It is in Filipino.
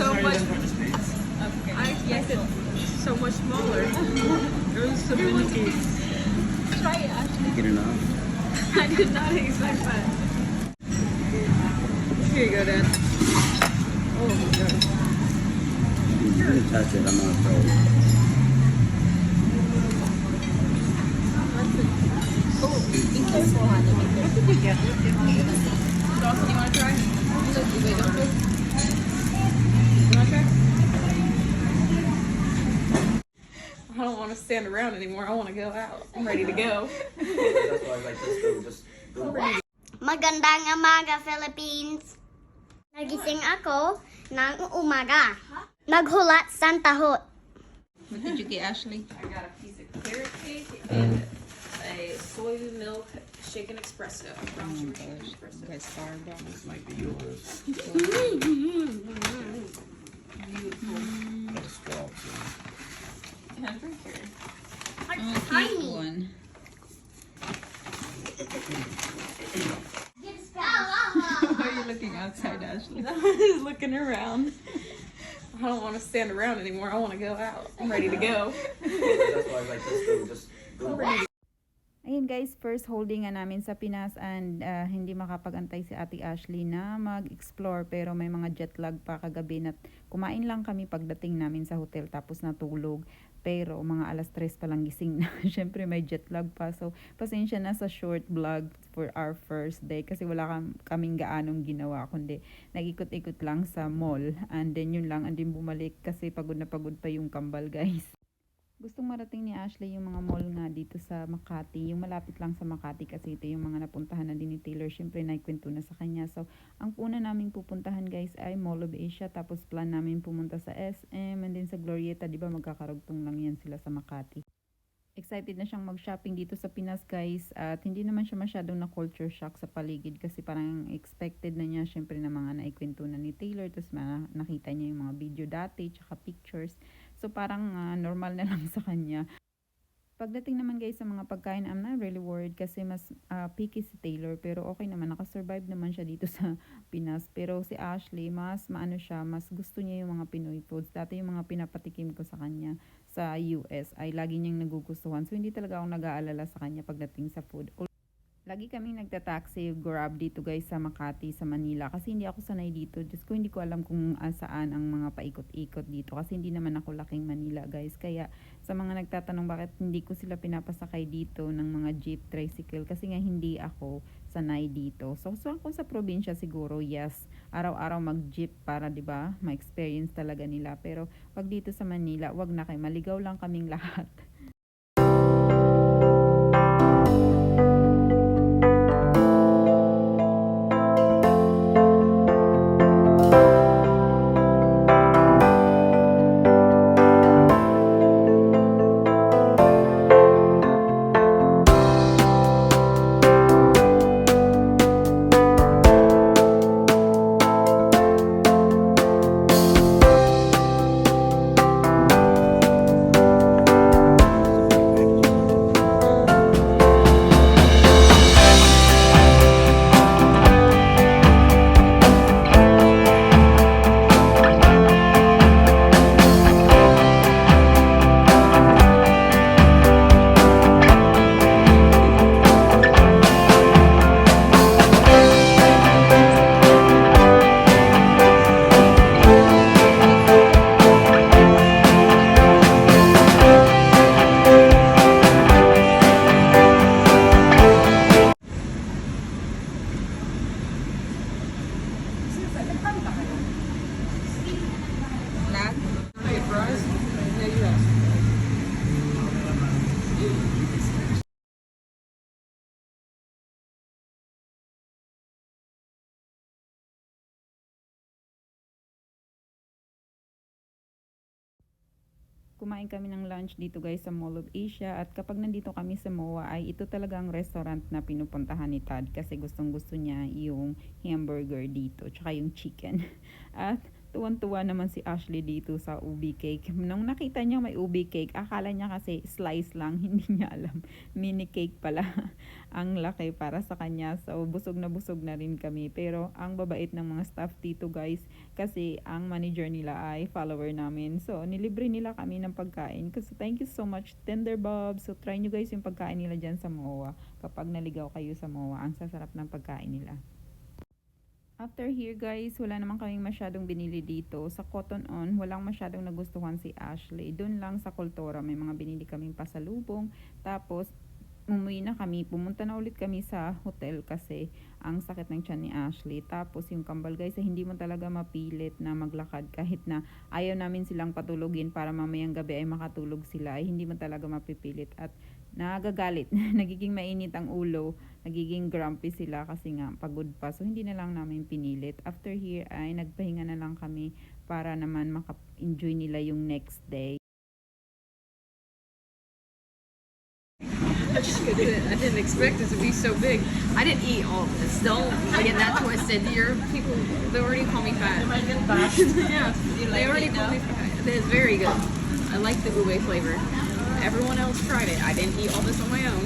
so much. Okay. I expected so much smaller. There was so many cakes. Try it, Ashley. Get enough. I did not expect that. Here you go, Dad. Oh my god. You can touch it. I'm gonna throw it. Oh, be careful, honey. Be careful. What did you get? Dawson, you want to try? Look, wait, don't look. You want to try? I don't want to stand around anymore. I want to go out. I'm ready to go. That's why I like this go. Just go. Magandang umaga, Philippines! Nagising ako ng umaga. Naghulat sa tahot. What did you get, Ashley? I got a piece of carrot cake and a soy milk shaken espresso. Guys, starved on. This might be yours. Got a straw too. Yeah, drink here. Oh, cute one. Why are you looking outside, Ashley? Just looking around. I don't want to stand around anymore. I want to go out. I'm ready to go. That's why I like this go. Just go. Ayun guys, first holding namin sa Pinas and hindi makapag-antay si Ate Ashley na mag-explore pero may mga jet lag pa kagabi na kumain lang kami pagdating namin sa hotel tapos natulog. Pero mga alas 3 pa lang gising na. Syempre may jet lag pa. So pasensya na sa short vlog for our first day kasi wala kaming gaanong ginawa kundi nag-ikot-ikot lang sa mall and then yun lang and then bumalik kasi pagod na pagod pa yung kambal guys. Gustong marating ni Ashley yung mga mall nga dito sa Makati, yung malapit lang sa Makati kasi ito yung mga napuntahan na din ni Taylor. Siyempre naikwento na sa kanya. So, ang una namin pupuntahan guys ay Mall of Asia. Tapos plan namin pumunta sa SM and then sa Glorieta. Diba magkakarugtong lang yan sila sa Makati. Excited na siyang mag-shopping dito sa Pinas guys at hindi naman siya masyadong na culture shock sa paligid kasi parang expected na niya syempre na mga naikwento na ni Taylor tapos nakita niya yung mga video dati tsaka pictures so parang normal na lang sa kanya. Pagdating naman guys sa mga pagkain, I'm not really worried kasi mas picky si Taylor pero okay naman, nakasurvive naman siya dito sa Pinas. Pero si Ashley, mas maano siya, mas gusto niya yung mga Pinoy foods. Dati yung mga pinapatikim ko sa kanya sa US ay lagi niyang nagugustuhan. So hindi talaga ako nag-aalala sa kanya pagdating sa food. Lagi kaming nagta-taxi Grab dito guys sa Makati, sa Manila. Kasi hindi ako sanay dito. Just ko hindi ko alam kung saan ang mga paikot-ikot dito. Kasi hindi naman ako laking Manila guys. Kaya sa mga nagtatanong bakit hindi ko sila pinapasakay dito ng mga jeep, tricycle. Kasi nga hindi ako sanay dito. So kung sa probinsya siguro, yes. Araw-araw mag-jeep para 'di ba ma-experience talaga nila. Pero pag dito sa Manila, wag na kayo. Maligaw lang kaming lahat. Lahat? Hey, fries? Yeah, you asked. Kumain kami ng lunch dito guys sa Mall of Asia at kapag nandito kami sa MOA ay ito talaga ang restaurant na pinupuntahan ni Todd kasi gustong gusto niya yung hamburger dito tsaka yung chicken at Tuwan-tuwa naman si Ashley dito sa ubi cake. Nung nakita niya may ubi cake, akala niya kasi slice lang, hindi niya alam. Mini cake pala. Ang laki para sa kanya. So, busog na rin kami. Pero, ang babait ng mga staff dito guys, kasi ang manager nila ay follower namin. So, nilibre nila kami ng pagkain. Kasi thank you so much, Tender Bob. So, try nyo guys yung pagkain nila dyan sa MOA. Kapag naligaw kayo sa MOA, ang sasarap ng pagkain nila. After here guys, wala naman kaming masyadong binili dito. Sa Cotton On, walang masyadong nagustuhan si Ashley. Doon lang sa Kultura, may mga binili kaming pasalubong. Tapos, umuwi na kami. Pumunta na ulit kami sa hotel kasi ang sakit ng tiyan ni Ashley. Tapos, yung kambal guys, hindi mo talaga mapilit na maglakad kahit na ayaw namin silang patulugin para mamayang gabi ay makatulog sila. Ay hindi mo talaga mapipilit at nagagalit. Nagiging mainit ang ulo. Nagiging grumpy sila kasi nga pagod pa. So, hindi na lang namin pinilit. After here ay nagpahinga na lang kami para naman maka-enjoy nila yung next day. I didn't expect it to be so big. I didn't eat all of this. Don't get that twisted. Your people, they already call me fat. Yeah, they already call me fat. It's very good. I like the ube flavor. Everyone else tried it. I didn't eat all this on my own.